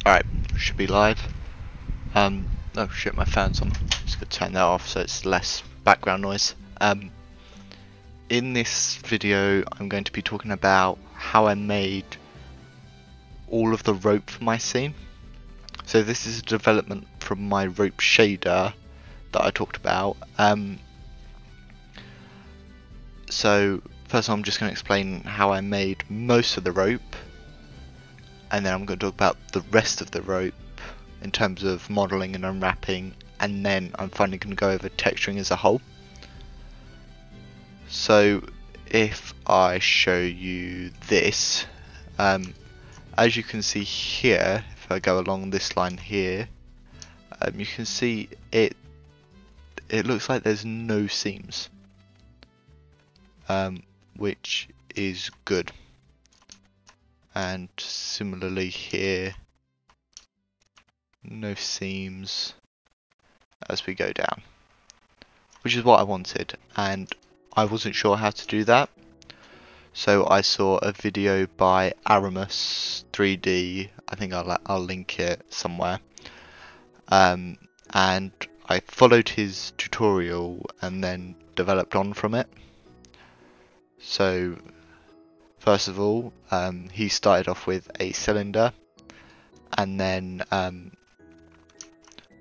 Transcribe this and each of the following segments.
Alright, should be live. Oh shit, my fan's on. Just gonna turn that off so it's less background noise. In this video, I'm going to be talking about how I made all of the rope for my scene. So this is a development from my rope shader that I talked about. So first I'm just going to explain how I made most of the rope, and then I'm going to talk about the rest of the rope in terms of modelling and unwrapping, and then I'm finally going to go over texturing as a whole. So if I show you this, as you can see here, if I go along this line here, you can see it looks like there's no seams, which is good. And similarly here, no seams as we go down, which is what I wanted, and I wasn't sure how to do that, so I saw a video by Aramus 3D. I think I'll link it somewhere, and I followed his tutorial and then developed on from it. So first of all, he started off with a cylinder, and then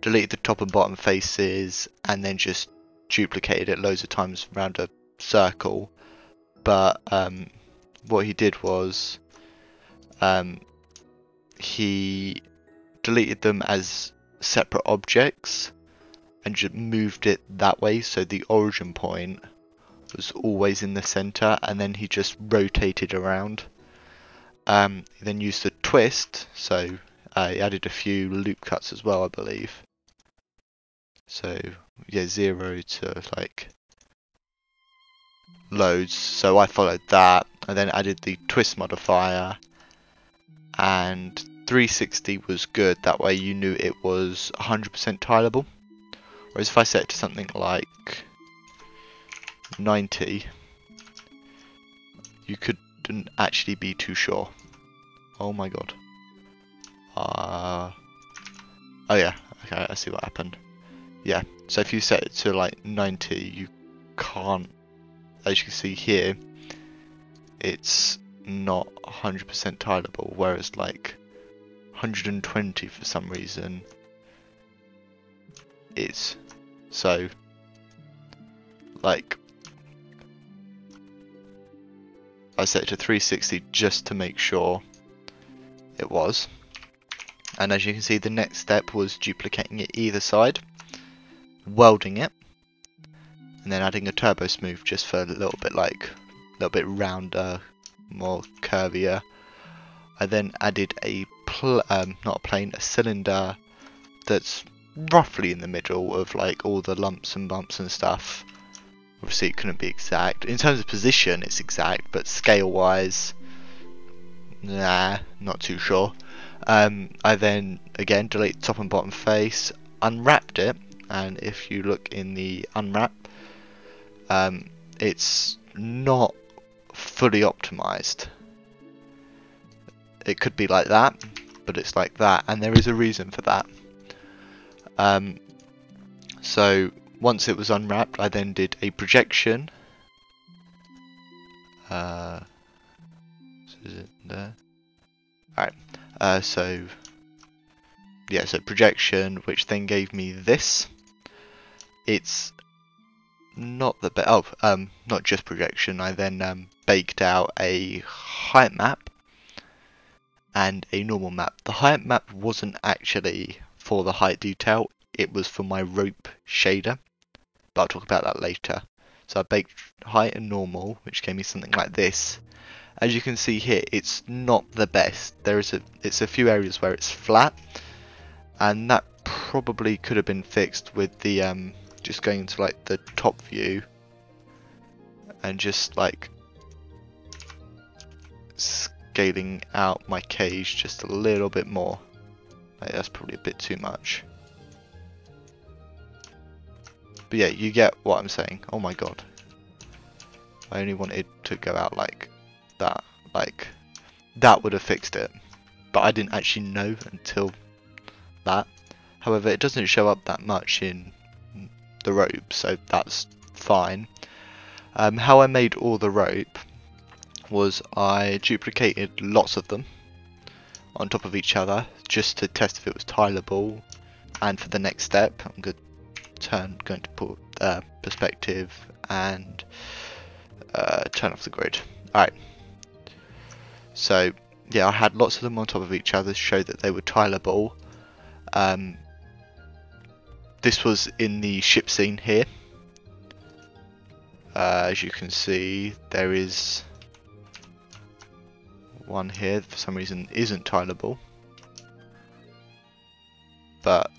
deleted the top and bottom faces, and then just duplicated it loads of times around a circle. But what he did was he deleted them as separate objects and just moved it that way, so the origin point was always in the center, and then he just rotated around. He then used the twist, so he added a few loop cuts as well, I believe. So yeah, 0 to like loads. So I followed that. I then added the twist modifier, and 360 was good. That way you knew it was 100% tileable. Whereas if I set it to something like 90, you couldn't actually be too sure. Oh my god. Oh yeah, okay, I see what happened. Yeah, so if you set it to like 90, you can't, as you can see here, it's not 100% tileable, whereas like 120 for some reason is. So like I set it to 360 just to make sure it was. And as you can see, the next step was duplicating it either side, welding it, and then adding a turbo smooth just for a little bit rounder, more curvier. I then added a a cylinder that's roughly in the middle of like all the lumps and bumps and stuff. Obviously it couldn't be exact. In terms of position it's exact, but scale wise, nah, not too sure. I then again deleted top and bottom face, unwrapped it, and if you look in the unwrap, it's not fully optimized. It could be like that, but it's like that, and there is a reason for that. So once it was unwrapped, I then did a projection. So is it there? Alright. So yeah, so projection, which then gave me this. It's not the best. Oh, not just projection. I then baked out a height map and a normal map. The height map wasn't actually for the height detail, it was for my rope shader, but I'll talk about that later. So I baked height and normal, which gave me something like this. As you can see here, it's not the best. It's a few areas where it's flat, and that probably could have been fixed with the just going into like the top view and just like scaling out my cage just a little bit more. Like, that's probably a bit too much. But yeah, you get what I'm saying. Oh my god. I only wanted to go out like that. Like, that would have fixed it. but I didn't actually know until that. However, it doesn't show up that much in the rope, so that's fine. How I made all the rope was I duplicated lots of them on top of each other just to test if it was tileable. And for the next step, I'm going to put perspective and turn off the grid. Alright, so yeah, I had lots of them on top of each other to show that they were tileable. This was in the ship scene here. As you can see, there is one here that for some reason isn't tileable, but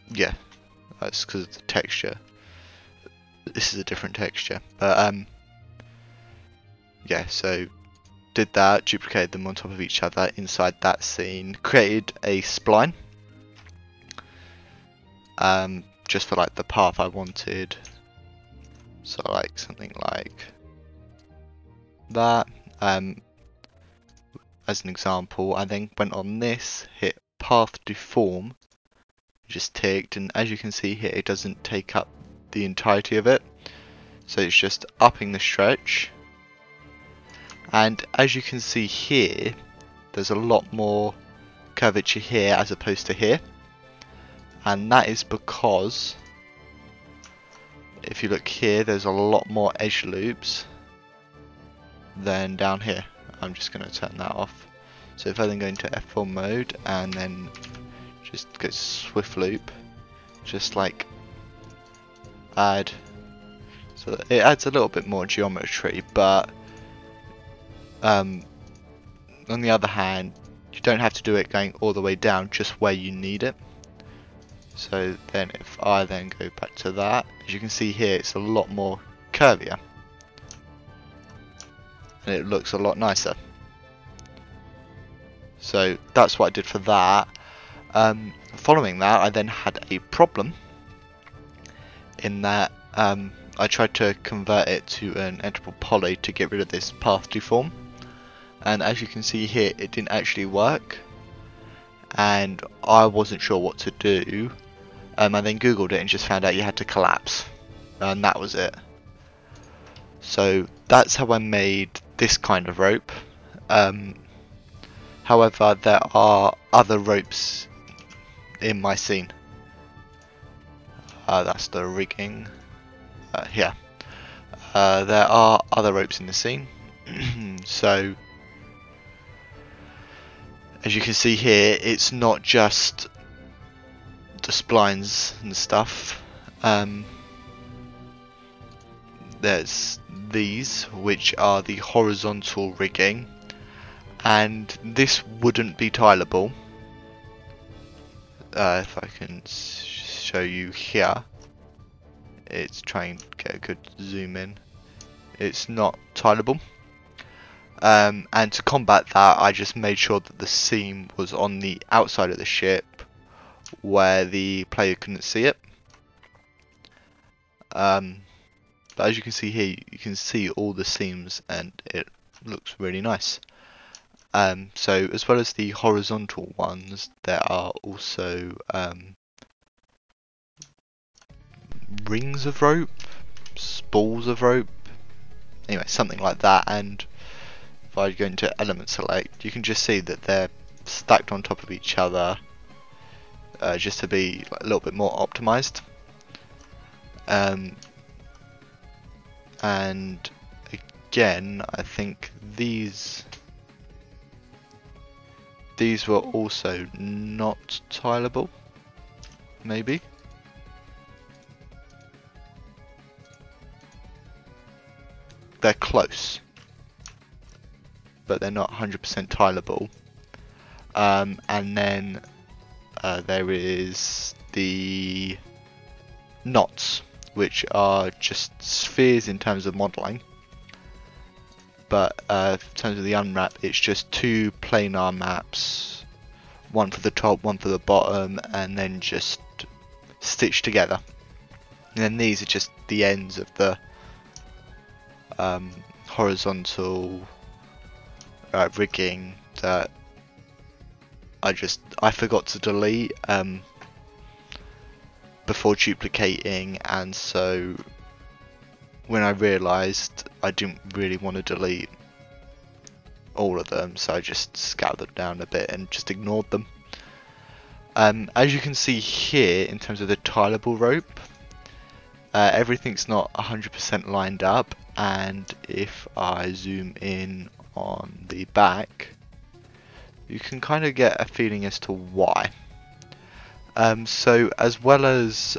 yeah, that's because of the texture. This is a different texture, but yeah, so did that, duplicated them on top of each other inside that scene, created a spline just for like the path I wanted, so like something like that. As an example, I then went on this, hit path deform, just ticked, and as you can see here, it doesn't take up the entirety of it, so it's just upping the stretch. And as you can see here, there's a lot more curvature here as opposed to here, and that is because if you look here, there's a lot more edge loops than down here. I'm just going to turn that off. So if I then go into F4 mode and then just go swift loop, just like add, so it adds a little bit more geometry, but on the other hand, you don't have to do it going all the way down, just where you need it. So then if I then go back to that, as you can see here, it's a lot more curvier and it looks a lot nicer. So that's what I did for that. Following that, I then had a problem in that I tried to convert it to an editable poly to get rid of this path deform, and as you can see here, it didn't actually work, and I wasn't sure what to do. I then googled it and just found out you had to collapse, and that was it. So that's how I made this kind of rope. However, there are other ropes in my scene. That's the rigging here. There are other ropes in the scene. So as you can see here, it's not just the splines and stuff. There's these, which are the horizontal rigging, and this wouldn't be tileable. If I can show you here, it's trying to get a good zoom in. It's not tileable, and to combat that, I just made sure that the seam was on the outside of the ship where the player couldn't see it. But as you can see here, you can see all the seams and it looks really nice. So as well as the horizontal ones, there are also rings of rope, spools of rope, anyway, something like that. And if I go into element select, you can just see that they're stacked on top of each other, just to be a little bit more optimized. And again, I think these were also not tileable, maybe. They're close, but they're not 100% tileable. And then there is the knots, which are just spheres in terms of modelling, but in terms of the unwrap, it's just two planar maps, one for the top, one for the bottom, and then just stitched together. And then these are just the ends of the horizontal rigging that I forgot to delete before duplicating, and so when I realised I didn't really want to delete all of them, so I just scaled them down a bit and just ignored them. As you can see here, in terms of the tileable rope, everything's not 100% lined up, and if I zoom in on the back, you can kind of get a feeling as to why. So as well as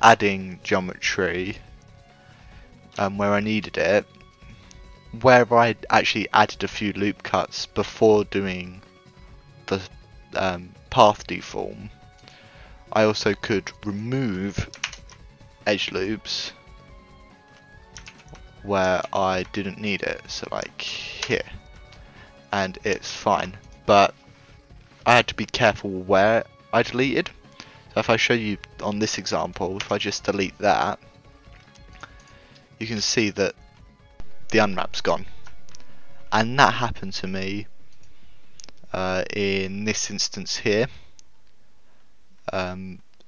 adding geometry where I needed it, where I actually added a few loop cuts before doing the path deform, I also could remove edge loops where I didn't need it, so like here, and it's fine. But I had to be careful where I deleted. So if I show you on this example, if I just delete that, you can see that the unwrap's gone, and that happened to me in this instance here.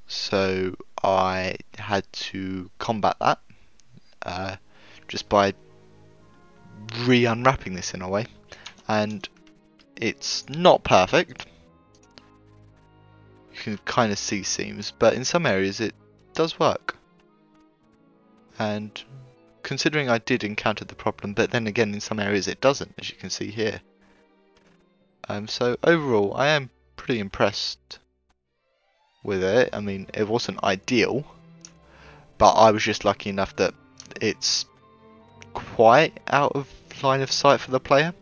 So I had to combat that just by re-unwrapping this in a way, and it's not perfect. You can kind of see seams, but in some areas it does work. And considering I did encounter the problem, but then again in some areas it doesn't, as you can see here. So overall I am pretty impressed with it. I mean, it wasn't ideal, but I was just lucky enough that it's quite out of line of sight for the player.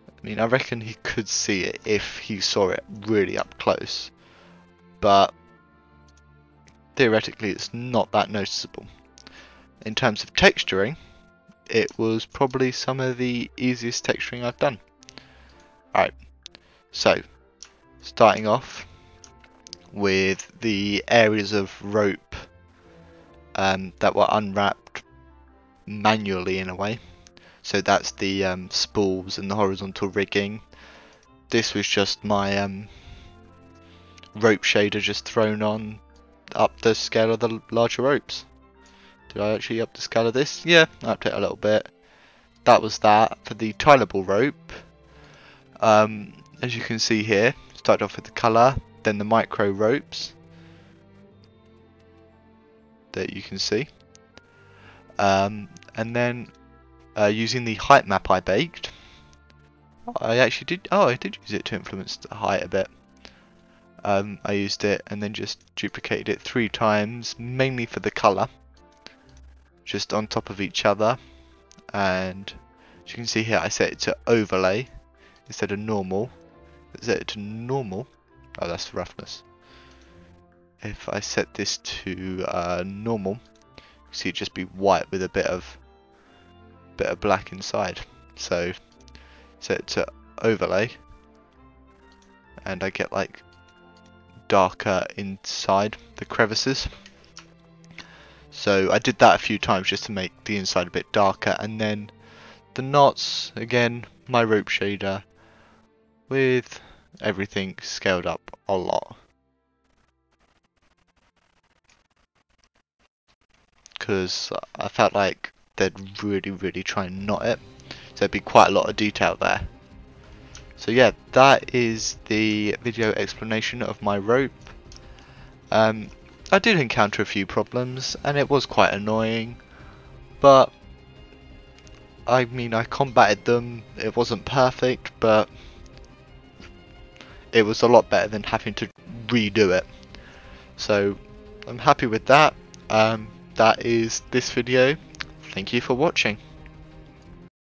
I mean, I reckon he could see it if he saw it really up close, but theoretically it's not that noticeable. In terms of texturing, it was probably some of the easiest texturing I've done. Alright, so starting off with the areas of rope that were unwrapped manually in a way. So that's the spools and the horizontal rigging. This was just my rope shader just thrown on up the scale of the larger ropes. Did I actually up the scale of this? Yeah, I upped it a little bit. That was that for the tileable rope. As you can see here, started off with the colour, then the micro ropes that you can see, and then using the height map I baked, I actually did. Oh, I did use it to influence the height a bit. I used it and then just duplicated it 3 times, mainly for the colour, just on top of each other. And as you can see here, I set it to overlay instead of normal. Set it to normal. Oh, that's roughness. If I set this to normal, you see it just be white with a bit of black inside. So set it to overlay, and I get like darker inside the crevices. So I did that a few times just to make the inside a bit darker, and then the knots, again, my rope shader with everything scaled up a lot, because I felt like they'd really try and knot it, so there'd be quite a lot of detail there. So yeah, that is the video explanation of my rope. I did encounter a few problems and it was quite annoying, but I mean, I combated them. It wasn't perfect, but it was a lot better than having to redo it. So I'm happy with that. That is this video. Thank you for watching.